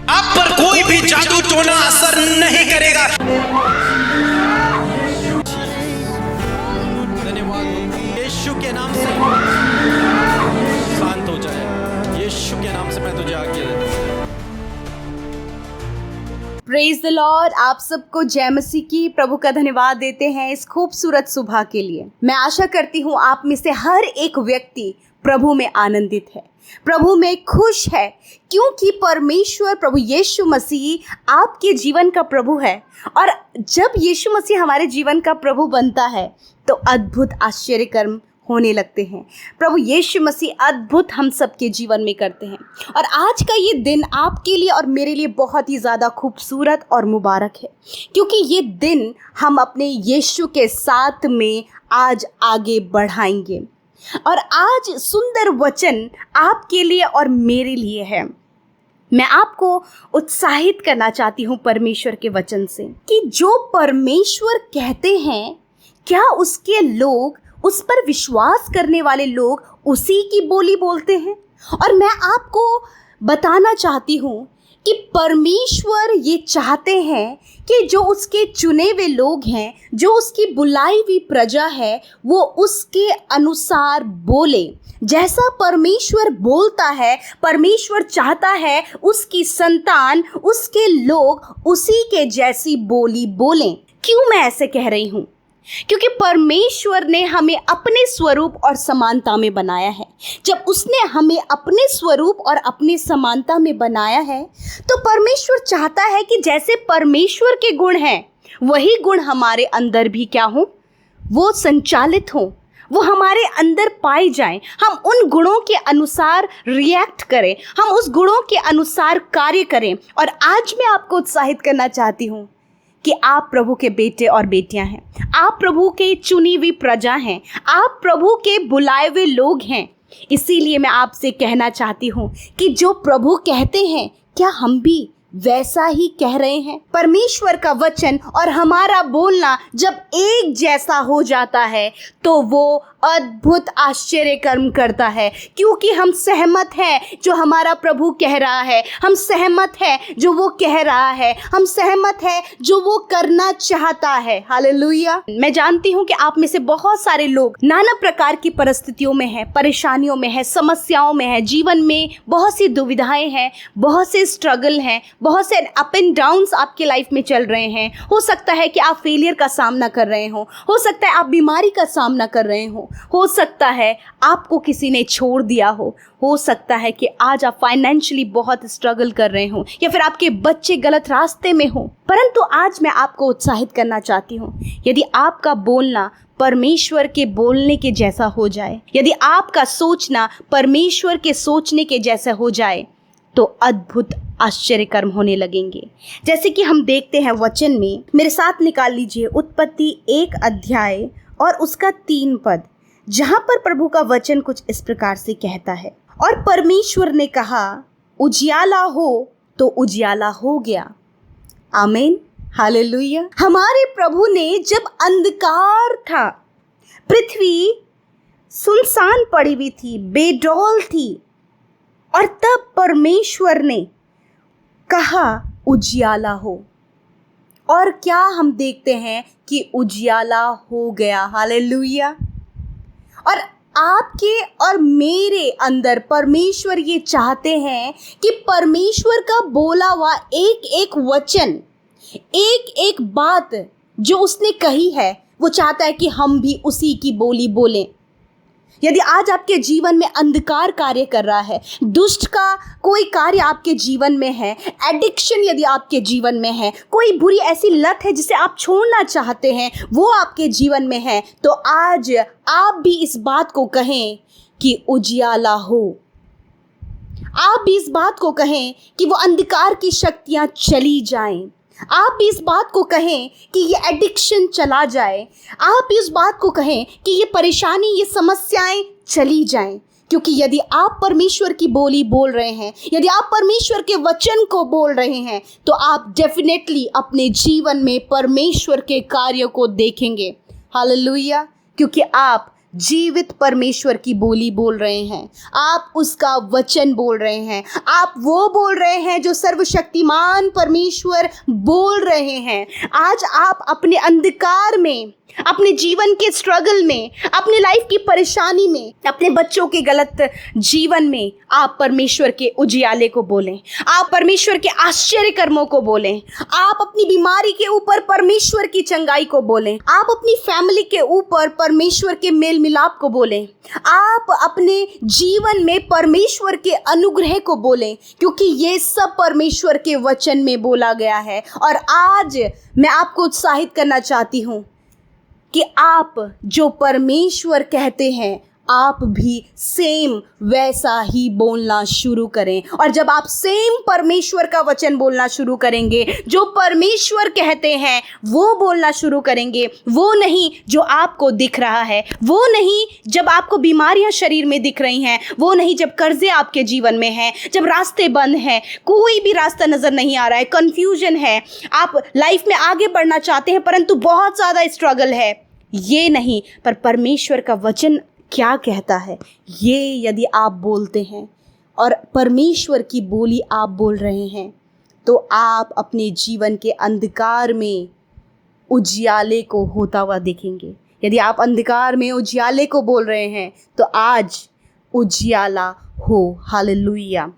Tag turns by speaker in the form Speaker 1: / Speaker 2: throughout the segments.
Speaker 1: आप पर कोई भी जादू टोना असर नहीं करेगा। धन्यवाद यीशु के नाम से, शांत हो जाए। यीशु के नाम से मैं तुझे आज्ञा देता हूं।
Speaker 2: Praise the Lord. आप सबको जय मसीह की। प्रभु का धन्यवाद देते हैं इस खूबसूरत सुबह के लिए। मैं आशा करती हूँ आप में से हर एक व्यक्ति प्रभु में आनंदित है, प्रभु में खुश है, क्योंकि परमेश्वर प्रभु यीशु मसीह आपके जीवन का प्रभु है। और जब यीशु मसीह हमारे जीवन का प्रभु बनता है तो अद्भुत आश्चर्य कर्म होने लगते हैं। प्रभु यीशु मसीह अद्भुत हम सबके जीवन में करते हैं। और आज का ये दिन आपके लिए और मेरे लिए बहुत ही ज़्यादा खूबसूरत और मुबारक है, क्योंकि ये दिन हम अपने यीशु के साथ में आज आगे बढ़ाएंगे। और आज सुंदर वचन आपके लिए और मेरे लिए है। मैं आपको उत्साहित करना चाहती हूँ परमेश्वर के वचन से कि जो परमेश्वर कहते हैं, क्या उसके लोग, उस पर विश्वास करने वाले लोग उसी की बोली बोलते हैं। और मैं आपको बताना चाहती हूँ कि परमेश्वर ये चाहते हैं कि जो उसके चुने हुए लोग हैं, जो उसकी बुलाई हुई प्रजा है, वो उसके अनुसार बोले। जैसा परमेश्वर बोलता है, परमेश्वर चाहता है उसकी संतान, उसके लोग उसी के जैसी बोली बोलें। क्यों मैं ऐसे कह रही हूँ? क्योंकि परमेश्वर ने हमें अपने स्वरूप और समानता में बनाया है। जब उसने हमें अपने स्वरूप और अपनी समानता में बनाया है तो परमेश्वर चाहता है कि जैसे परमेश्वर के गुण हैं, वही गुण हमारे अंदर भी क्या हो, वो संचालित हो, वो हमारे अंदर पाए जाएं। हम उन गुणों के अनुसार रिएक्ट करें, हम उस गुणों के अनुसार कार्य करें। और आज मैं आपको उत्साहित करना चाहती हूँ कि आप प्रभु के बेटे और बेटियां हैं, आप प्रभु के चुनी हुई प्रजा हैं, आप प्रभु के बुलाए हुए लोग हैं। इसीलिए मैं आपसे कहना चाहती हूँ कि जो प्रभु कहते हैं, क्या हम भी वैसा ही कह रहे हैं? परमेश्वर का वचन और हमारा बोलना जब एक जैसा हो जाता है तो वो अद्भुत आश्चर्य कर्म करता है, क्योंकि हम सहमत हैं जो हमारा प्रभु कह रहा है, हम सहमत हैं जो वो कह रहा है, हम सहमत हैं जो वो करना चाहता है। हालेलुया। मैं जानती हूँ कि आप में से बहुत सारे लोग नाना प्रकार की परिस्थितियों में हैं, परेशानियों में हैं, समस्याओं में हैं, जीवन में बहुत सी दुविधाएं हैं, बहुत से स्ट्रगल हैं, बहुत से अप एंड डाउन्स आपके लाइफ में चल रहे हैं। हो सकता है कि आप फेलियर का सामना कर रहे हो सकता है आप बीमारी का सामना कर रहे हो सकता है आपको किसी ने छोड़ दिया हो सकता है कि आज आप फाइनेंशियली बहुत स्ट्रगल कर रहे हो, या फिर आपके बच्चे गलत रास्ते में हो। परंतु आज मैं आपको उत्साहित करना चाहती हूँ, यदि आपका बोलना परमेश्वर के बोलने के जैसा हो जाए, यदि आपका सोचना परमेश्वर के सोचने के जैसा हो जाए, तो अद्भुत आश्चर्य कर्म होने लगेंगे। जैसे कि हम देखते हैं वचन में, मेरे साथ निकाल लीजिए उत्पत्ति 1 अध्याय और उसका 3 पद, जहाँ पर प्रभु का वचन कुछ इस प्रकार से कहता है। और परमेश्वर ने कहा, उजियाला हो, तो उजियाला हो गया। आमीन, हालेलुया। हमारे प्रभु ने जब अंधकार था, पृथ्वी सुनसान पड़ी हुई थी, बेडौल थी, और तब परमेश्वर ने कहा उजियाला हो, और क्या हम देखते हैं कि उजियाला हो गया। हालेलुया। और आपके और मेरे अंदर परमेश्वर ये चाहते हैं कि परमेश्वर का बोला हुआ एक एक वचन, एक एक बात जो उसने कही है, वो चाहता है कि हम भी उसी की बोली बोलें। यदि आज आपके जीवन में अंधकार कार्य कर रहा है, दुष्ट का कोई कार्य आपके जीवन में है, एडिक्शन यदि आपके जीवन में है, कोई बुरी ऐसी लत है जिसे आप छोड़ना चाहते हैं, वो आपके जीवन में है, तो आज आप भी इस बात को कहें कि उजियाला हो। आप भी इस बात को कहें कि वो अंधकार की शक्तियां चली जाएं। आप भी इस बात को कहें कि ये एडिक्शन चला जाए। आप भी इस बात को कहें कि ये परेशानी, ये समस्याएं चली जाएं। क्योंकि यदि आप परमेश्वर की बोली बोल रहे हैं, यदि आप परमेश्वर के वचन को बोल रहे हैं, तो आप डेफिनेटली अपने जीवन में परमेश्वर के कार्यों को देखेंगे। हालेलुया। क्योंकि आप जीवित परमेश्वर की बोली बोल रहे हैं, आप उसका वचन बोल रहे हैं, आप वो बोल रहे हैं जो सर्वशक्तिमान परमेश्वर बोल रहे हैं। आज आप अपने अंधकार में, अपने जीवन के स्ट्रगल में, अपने लाइफ की परेशानी में, अपने बच्चों के गलत जीवन में आप परमेश्वर के उजियाले को बोलें, आप परमेश्वर के आश्चर्य कर्मों को बोलें, आप अपनी बीमारी के ऊपर परमेश्वर की चंगाई को बोलें, आप अपनी फैमिली के ऊपर परमेश्वर के मेल मिलाप को बोलें, आप अपने जीवन में परमेश्वर के अनुग्रह को बोलें, क्योंकि ये सब परमेश्वर के वचन में बोला गया है। और आज मैं आपको उत्साहित करना चाहती हूँ कि आप जो परमेश्वर कहते हैं आप भी सेम वैसा ही बोलना शुरू करें। और जब आप सेम परमेश्वर का वचन बोलना शुरू करेंगे, जो परमेश्वर कहते हैं वो बोलना शुरू करेंगे, वो नहीं जो आपको दिख रहा है, वो नहीं जब आपको बीमारियां शरीर में दिख रही हैं, वो नहीं जब कर्जे आपके जीवन में हैं, जब रास्ते बंद हैं, कोई भी रास्ता नज़र नहीं आ रहा है, कन्फ्यूजन है, आप लाइफ में आगे बढ़ना चाहते हैं परंतु बहुत ज़्यादा स्ट्रगल है, ये नहीं, पर परमेश्वर का वचन क्या कहता है ये यदि आप बोलते हैं और परमेश्वर की बोली आप बोल रहे हैं, तो आप अपने जीवन के अंधकार में उजियाले को होता हुआ देखेंगे। यदि आप अंधकार में उजियाले को बोल रहे हैं तो आज उजियाला हो। Hallelujah,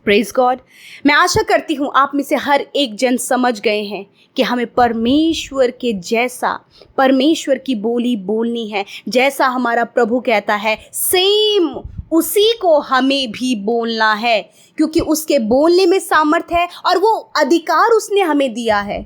Speaker 2: praise God. मैं आशा करती हूँ आप में से हर एक जन समझ गए हैं कि हमें परमेश्वर के जैसा परमेश्वर की बोली बोलनी है, जैसा हमारा प्रभु कहता है सेम उसी को हमें भी बोलना है, क्योंकि उसके बोलने में सामर्थ्य है और वो अधिकार उसने हमें दिया है,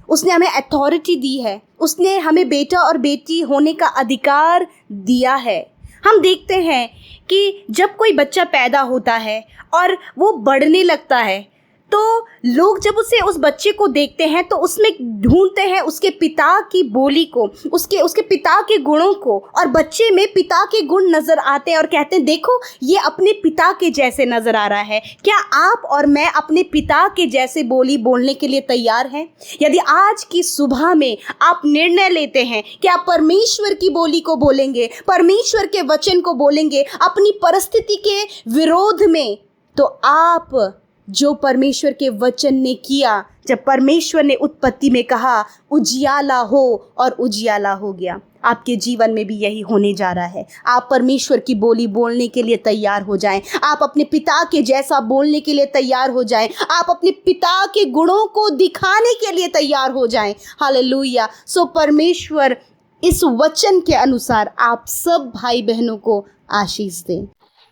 Speaker 2: उसने हमें अथॉरिटी दी है, उसने हमें बेटा और बेटी होने का अधिकार दिया है। हम देखते हैं कि जब कोई बच्चा पैदा होता है और वो बढ़ने लगता है तो लोग जब उस बच्चे को देखते हैं तो उसमें ढूंढते हैं उसके पिता की बोली को, उसके पिता के गुणों को, और बच्चे में पिता के गुण नज़र आते हैं और कहते हैं देखो ये अपने पिता के जैसे नज़र आ रहा है। क्या आप और मैं अपने पिता के जैसे बोली बोलने के लिए तैयार हैं? यदि आज की सुबह में आप निर्णय लेते हैं कि आप परमेश्वर की बोली को बोलेंगे, परमेश्वर के वचन को बोलेंगे अपनी परिस्थिति के विरोध में, तो आप जो परमेश्वर के वचन ने किया, जब परमेश्वर ने उत्पत्ति में कहा उजियाला हो और उजियाला हो गया, आपके जीवन में भी यही होने जा रहा है। आप परमेश्वर की बोली बोलने के लिए तैयार हो जाएं, आप अपने पिता के जैसा बोलने के लिए तैयार हो जाएं, आप अपने पिता के गुणों को दिखाने के लिए तैयार हो जाएं। हालेलुया। सो परमेश्वर इस वचन के अनुसार आप सब भाई बहनों को आशीष दें।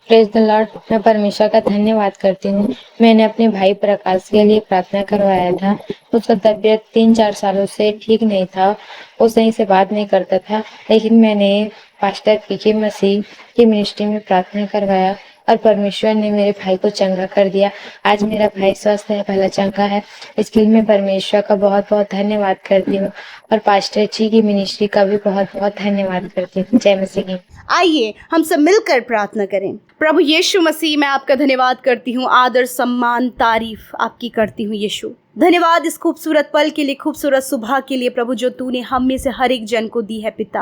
Speaker 3: Praise the Lord. मैं परमेश्वर का धन्यवाद करती हूँ। मैंने अपने भाई प्रकाश के लिए प्रार्थना करवाया था। उसका तबीयत 3-4 सालों से ठीक नहीं था, वो सही से बात नहीं करता था, लेकिन मैंने पास्टर पीके मसीह की मिनिस्ट्री में प्रार्थना करवाया और परमेश्वर ने मेरे भाई को चंगा कर दिया। आज मेरा भाई स्वस्थ है, भला चंगा है। इसके लिए मैं परमेश्वर का बहुत बहुत धन्यवाद करती हूँ और पास्टर जी की मिनिस्ट्री का भी बहुत बहुत धन्यवाद करती हूँ। जय मसीह की।
Speaker 2: आइए हम सब मिलकर प्रार्थना करें। प्रभु यीशु मसीह, मैं आपका धन्यवाद करती हूँ, आदर सम्मान तारीफ आपकी करती हूँ यीशु। धन्यवाद इस खूबसूरत पल के लिए, खूबसूरत सुबह के लिए प्रभु, जो तूने हम में से हर एक जन को दी है पिता।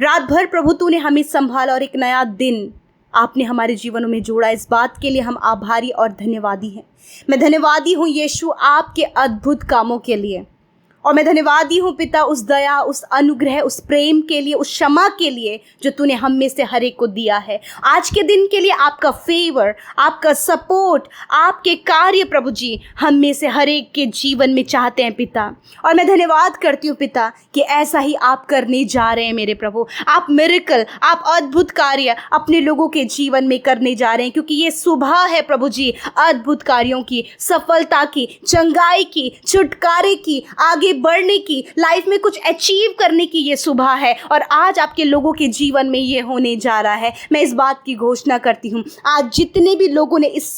Speaker 2: रात भर प्रभु तूने हमें संभाला और एक नया दिन आपने हमारे जीवनों में जोड़ा। इस बात के लिए हम आभारी और धन्यवादी हैं। मैं धन्यवादी हूँ यीशु आपके अद्भुत कामों के लिए, और मैं धन्यवादी हूँ पिता उस दया, उस अनुग्रह, उस प्रेम के लिए, उस क्षमा के लिए जो तूने हम में से हर एक को दिया है। आज के दिन के लिए आपका फेवर, आपका सपोर्ट, आपके कार्य प्रभु जी हम में से हर एक के जीवन में चाहते हैं पिता। और मैं धन्यवाद करती हूँ पिता कि ऐसा ही आप करने जा रहे हैं मेरे प्रभु। आप मिरेकल, आप अद्भुत कार्य अपने लोगों के जीवन में करने जा रहे हैं, क्योंकि ये सुबह है प्रभु जी अद्भुत कार्यों की, सफलता की, चंगाई की, छुटकारे की, आगे बढ़ने की, लाइफ में कुछ अचीव करने की ये सुबह है। और आज आपके लोगों के जीवन में ये होने जा रहा है। मैं इस बात की घोषणा करती हूँ, आज जितने भी लोगों ने इस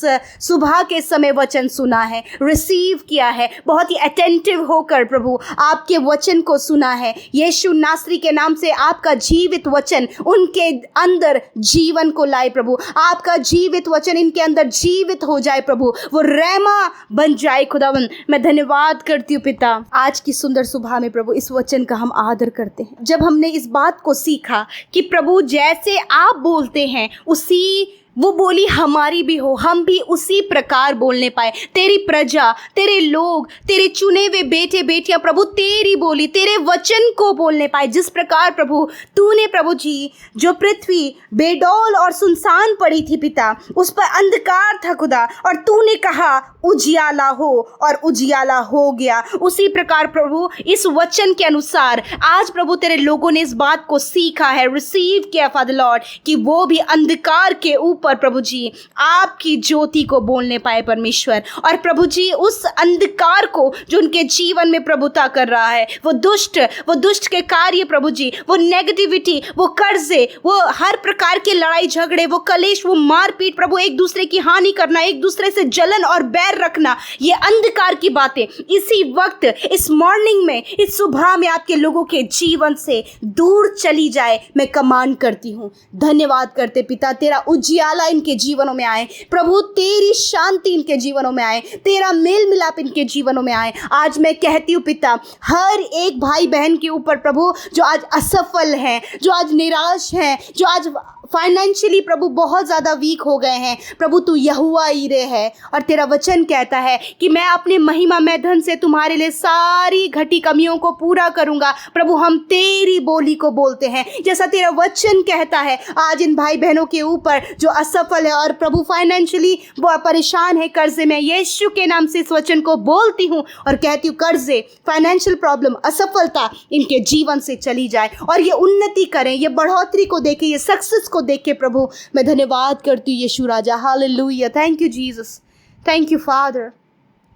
Speaker 2: सुबह के समय वचन सुना है, रिसीव किया है, बहुत ही अटेंटिव होकर प्रभु आपके वचन को सुना है, यीशु नासरी के नाम से आपका जीवित वचन उनके अंदर जीवन को लाए प्रभु। आपका जीवित वचन इनके अंदर जीवित हो जाए प्रभु, वो रहमा बन जाए खुदावन। मैं धन्यवाद करती हूँ पिता आज की सुंदर सुबह में प्रभु इस वचन का हम आदर करते हैं। जब हमने इस बात को सीखा कि प्रभु जैसे आप बोलते हैं उसी वो बोली हमारी भी हो, हम भी उसी प्रकार बोलने पाए। तेरी प्रजा, तेरे लोग, तेरे चुने हुए बेटे बेटियां प्रभु तेरी बोली, तेरे वचन को बोलने पाए। जिस प्रकार प्रभु तूने प्रभु जी जो पृथ्वी बेडौल और सुनसान पड़ी थी पिता, उस पर अंधकार था खुदा, और तूने कहा उजियाला हो और उजियाला हो गया। उसी प्रकार प्रभु इस वचन के अनुसार आज प्रभु तेरे लोगों ने इस बात को सीखा है, रिसीव किया फादर लॉर्ड, कि वो भी अंधकार के ऊपर प्रभु जी आपकी ज्योति को बोलने पाए परमेश्वर। और प्रभु जी उस अंधकार को जो उनके जीवन में प्रभुता कर रहा है, वो दुष्ट के कार्य प्रभु जी, वो नेगेटिविटी, वो कर्जे, वो हर प्रकार के लड़ाई झगड़े, वो कलेश, वो मारपीट प्रभु, एक दूसरे की हानि करना, एक दूसरे से जलन और बैर रखना, ये अंधकार की बातें इसी वक्त, इस मॉर्निंग में, इस सुबह में आपके लोगों के जीवन से दूर चली जाए। मैं कमांड करती हूँ। धन्यवाद करते पिता, तेरा उजियाला इनके जीवनों में आए प्रभु, तेरी शांति इनके जीवनों में आए, तेरा मेल मिलाप इनके जीवनों में आए। आज मैं कहती हूँ पिता, हर एक भाई बहन के ऊपर प्रभु जो आज असफल हैं, जो आज निराश हैं, जो आज फाइनेंशियली प्रभु बहुत ज़्यादा वीक हो गए हैं, प्रभु तू यहोवा ईरे है, और तेरा वचन कहता है कि मैं अपने महिमा में धन से तुम्हारे लिए सारी घटी कमियों को पूरा करूंगा। प्रभु हम तेरी बोली को बोलते हैं, जैसा तेरा वचन कहता है। आज इन भाई बहनों के ऊपर जो असफल है और प्रभु फाइनेंशियली वो परेशान है, कर्जे में, यीशु के नाम से इस वचन को बोलती हूँ और कहती हूँ कर्जे, फाइनेंशियल प्रॉब्लम, असफलता इनके जीवन से चली जाए और ये उन्नति करें, ये बढ़ोतरी को देखें, ये सक्सेस को देख के प्रभु मैं धन्यवाद करती हूँ यीशु राजा। Hallelujah, thank you Jesus, thank you father.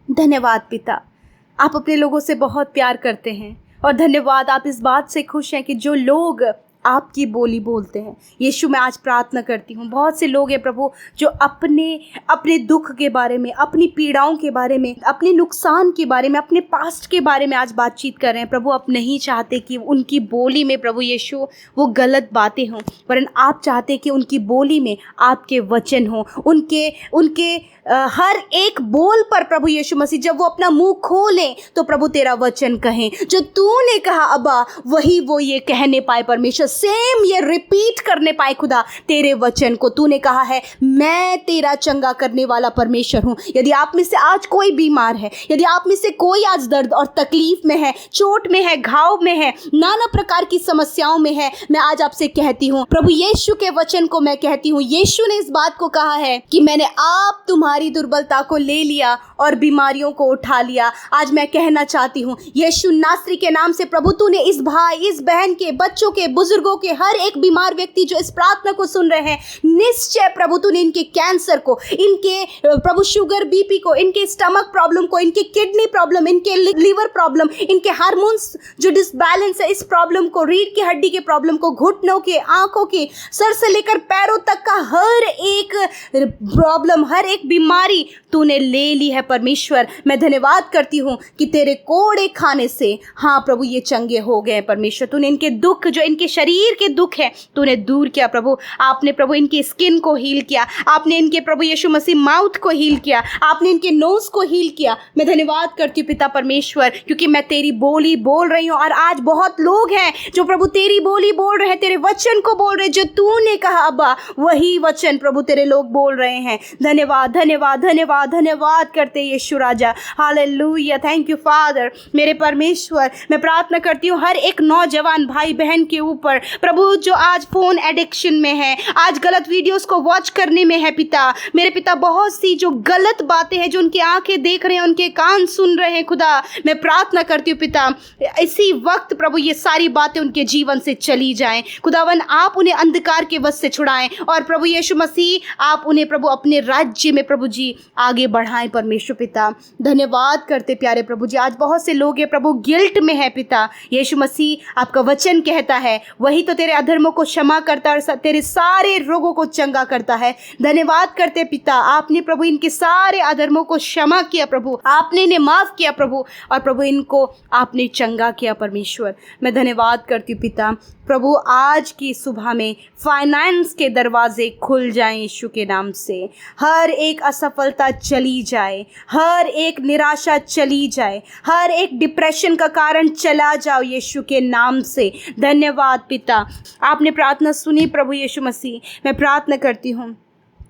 Speaker 2: धन्यवाद पिता, आप अपने लोगों से बहुत प्यार करते हैं, और धन्यवाद आप इस बात से खुश हैं कि जो लोग आपकी बोली बोलते हैं। यीशु मैं आज प्रार्थना करती हूँ, बहुत से लोग हैं प्रभु जो अपने दुख के बारे में, अपनी पीड़ाओं के बारे में, अपने नुकसान के बारे में, अपने पास्ट के बारे में आज बातचीत कर रहे हैं। प्रभु आप नहीं चाहते कि उनकी बोली में प्रभु यीशु वो गलत बातें हों, वरन आप चाहते कि उनकी बोली में आपके वचन हों, उनके हर एक बोल पर प्रभु यीशु मसीह जब वो अपना मुंह खोलें तो प्रभु तेरा वचन कहें। जो तूने कहा अब्बा, वही वो ये कहने पाए परमेश्वर, सेम ये रिपीट करने पाए खुदा तेरे वचन को। तूने कहा है मैं तेरा चंगा करने वाला परमेश्वर हूँ। यदि आप में से आज कोई बीमार है, यदि आप में से कोई आज दर्द और तकलीफ में है, चोट में है, घाव में है, नाना प्रकार की समस्याओं में है, मैं आज आपसे कहती हूँ प्रभु यीशु के वचन को मैं कहती हूँ। यीशु ने इस बात को कहा है कि मैंने आप तुम्हारी दुर्बलता को ले लिया और बीमारियों को उठा लिया। आज मैं कहना चाहती हूँ यीशु नासरी के नाम से प्रभु तूने इस भाई, इस बहन के, बच्चों के, बुजुर्गों के, हर एक बीमार व्यक्ति जो इस प्रार्थना को सुन रहे हैं, निश्चय प्रभु तूने इनके कैंसर को, इनके प्रभु शुगर बीपी को, इनके स्टमक प्रॉब्लम को, इनके किडनी प्रॉब्लम, इनके लिवर प्रॉब्लम, इनके हार्मोन्स जो डिसबैलेंस है, इस प्रॉब्लम को, रीढ़ की हड्डी के प्रॉब्लम को, घुटनों के, आंखों के, सर से लेकर पैरों तक का हर एक प्रॉब्लम, हर एक बीमारी तूने ले ली है परमेश्वर। मैं धन्यवाद करती हूँ कि तेरे कोड़े खाने से हाँ प्रभु ये चंगे हो गए परमेश्वर। तूने इनके दुख, जो इनके शरीर के दुख है, तूने दूर किया प्रभु। आपने प्रभु इनकी स्किन को हील किया, आपने इनके प्रभु यीशु मसीह माउथ को हील किया, आपने इनके नोज को हील किया। मैं धन्यवाद करती हूँ पिता परमेश्वर, क्योंकि मैं तेरी बोली बोल रही हूँ और आज बहुत लोग हैं जो प्रभु तेरी बोली बोल रहे हैं, तेरे वचन को बोल रहे हैं, जो तूने कहा अब्बा वही वचन प्रभु तेरे लोग बोल रहे हैं। धन्यवाद धन्यवाद धन्यवाद धन्यवाद करते यीशु राजा। Hallelujah, thank you father. मेरे परमेश्वर मैं प्रार्थना करती हूँ हर एक नौजवान भाई बहन के ऊपर प्रभु जो आज फोन एडिक्शन में है, आज गलत वीडियोस को वॉच करने में है पिता। मेरे पिता बहुत सी जो गलत बातें हैं, जो उनकी आंखें देख रहे हैं, उनके कान सुन रहे हैं खुदा, मैं प्रार्थना करती हूँ पिता इसी वक्त प्रभु ये सारी बातें उनके जीवन से चली जाएं। खुदावन आप उन्हें अंधकार के वश से छुड़ाएं और प्रभु यीशु मसीह आप उन्हें प्रभु अपने राज्य में प्रभु जी आगे बढ़ाएं परमेश्वर पिता। धन्यवाद करते प्यारे प्रभु जी। आज बहुत से लोग हैं प्रभु गिल्ट में है पिता। यीशु मसीह आपका वचन कहता है वही तो तेरे अधर्मों को क्षमा करता है और तेरे सारे रोगों को चंगा करता है। धन्यवाद करते पिता, आपने प्रभु इनके सारे अधर्मों को क्षमा किया प्रभु, आपने इन्हें माफ किया प्रभु, और प्रभु इनको आपने चंगा किया परमेश्वर। मैं धन्यवाद करती हूँ पिता। प्रभु आज की सुबह में फाइनेंस के दरवाजे खुल जाएं यीशु के नाम से। हर एक असफलता चली जाए, हर एक निराशा चली जाए, हर एक डिप्रेशन का कारण चला जाओ यीशु के नाम से। धन्यवाद पिता, आपने प्रार्थना सुनी प्रभु यीशु मसीह। मैं प्रार्थना करती हूँ,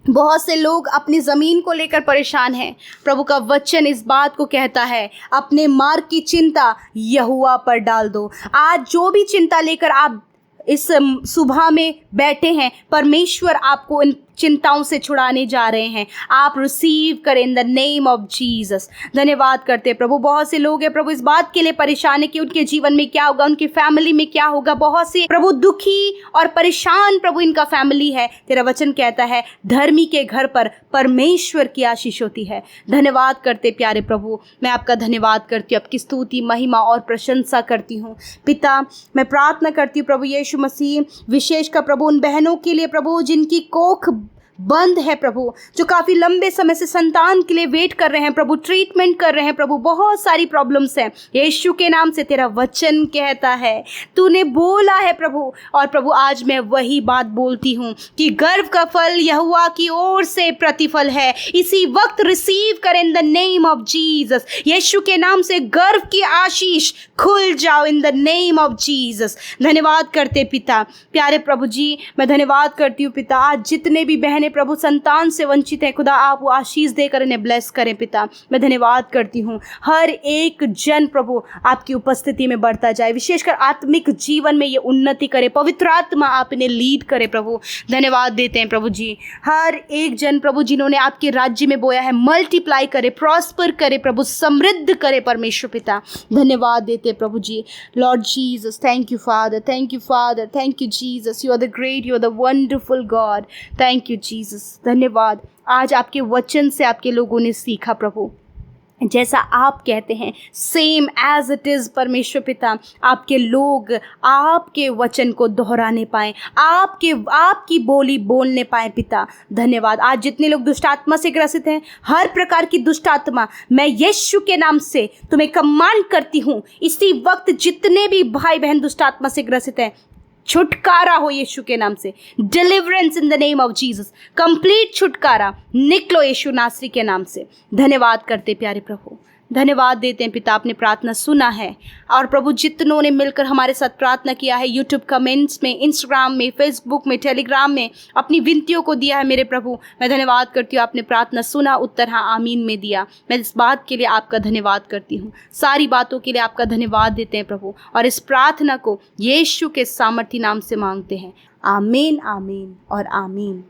Speaker 2: बहुत से लोग अपनी ज़मीन को लेकर परेशान हैं। प्रभु का वचन इस बात को कहता है, अपने मार्ग की चिंता यहोवा पर डाल दो। आज जो भी चिंता लेकर आप इस सुबह में बैठे हैं, परमेश्वर आपको इन चिंताओं से छुड़ाने जा रहे हैं। आप रिसीव करें in the name of Jesus. धन्यवाद करते हैं प्रभु। बहुत से लोग हैं प्रभु इस बात के लिए परेशान है कि उनके जीवन में क्या होगा, उनकी फैमिली में क्या होगा। बहुत से प्रभु दुखी और परेशान प्रभु इनका फैमिली है। तेरा वचन कहता है, धर्मी के घर पर परमेश्वर की आशीष होती है। धन्यवाद करते प्यारे प्रभु, मैं आपका धन्यवाद करती हूँ, आपकी स्तुति महिमा और प्रशंसा करती हूँ। पिता, मैं प्रार्थना करती हूँ प्रभु यीशु मसीह, विशेष कर प्रभु उन बहनों के लिए प्रभु जिनकी कोख बंद है प्रभु, जो काफ़ी लंबे समय से संतान के लिए वेट कर रहे हैं प्रभु, ट्रीटमेंट कर रहे हैं प्रभु, बहुत सारी प्रॉब्लम्स हैं। यीशु के नाम से तेरा वचन कहता है, तूने बोला है प्रभु, और प्रभु आज मैं वही बात बोलती हूँ कि गर्भ का फल यहोवा की ओर से प्रतिफल है। इसी वक्त रिसीव करें in the name of Jesus. यीशु के नाम से गर्भ की आशीष खुल जाओ in the name of Jesus. धन्यवाद करते पिता, प्यारे प्रभु जी, मैं धन्यवाद करती हूँ पिता। आज जितने भी बहनें प्रभु संतान से वंचित है, खुदा आप वो आशीष देकर इन्हें ब्लेस करें पिता। मैं धन्यवाद करती हूँ, हर एक जन प्रभु आपकी उपस्थिति में बढ़ता जाए, विशेषकर आत्मिक जीवन में ये उन्नति करे। पवित्र आत्मा आप इन्हें लीड करे प्रभु। धन्यवाद देते हैं प्रभु जी, हर एक जन प्रभु जिन्होंने आपके राज्य में बोया है, मल्टीप्लाई करे, प्रॉस्पर करे प्रभु, समृद्ध करे परमेश्वर पिता। धन्यवाद देते हैं प्रभु जी। Lord Jesus, thank you father, thank you father, thank you Jesus. You are the great, you are the wonderful God. Thank you Jesus, धन्यवाद। आज आपके वचन से आपके लोगों ने सीखा प्रभु, जैसा आप कहते हैं सेम एज इट इज़ परमेश्वर पिता, आपके लोग आपके वचन को दोहराने पाएँ, आपकी बोली बोलने पाएँ पिता। धन्यवाद। आज जितने लोग दुष्ट आत्मा से ग्रसित हैं, हर प्रकार की दुष्ट आत्मा, मैं यीशु के नाम से तुम्हें कमांड करती हूँ, इसी वक्त जितने भी भाई बहन दुष्ट आत्मा से ग्रसित हैं, छुटकारा हो यीशु के नाम से। Deliverance in the name of Jesus, complete छुटकारा निकलो यीशु नासरी के नाम से। धन्यवाद करते प्यारे प्रभु, धन्यवाद देते हैं पिता, आपने प्रार्थना सुना है। और प्रभु जितनों ने मिलकर हमारे साथ प्रार्थना किया है, यूट्यूब कमेंट्स में, इंस्टाग्राम में, फेसबुक में, टेलीग्राम में अपनी विनतियों को दिया है मेरे प्रभु, मैं धन्यवाद करती हूँ। आपने प्रार्थना सुना, उत्तर हाँ आमीन में दिया। मैं इस बात के लिए आपका धन्यवाद करती हूँ, सारी बातों के लिए आपका धन्यवाद देते हैं प्रभु। और इस प्रार्थना को यीशु के सामर्थी नाम से मांगते हैं। आमीन, आमीन और आमीन।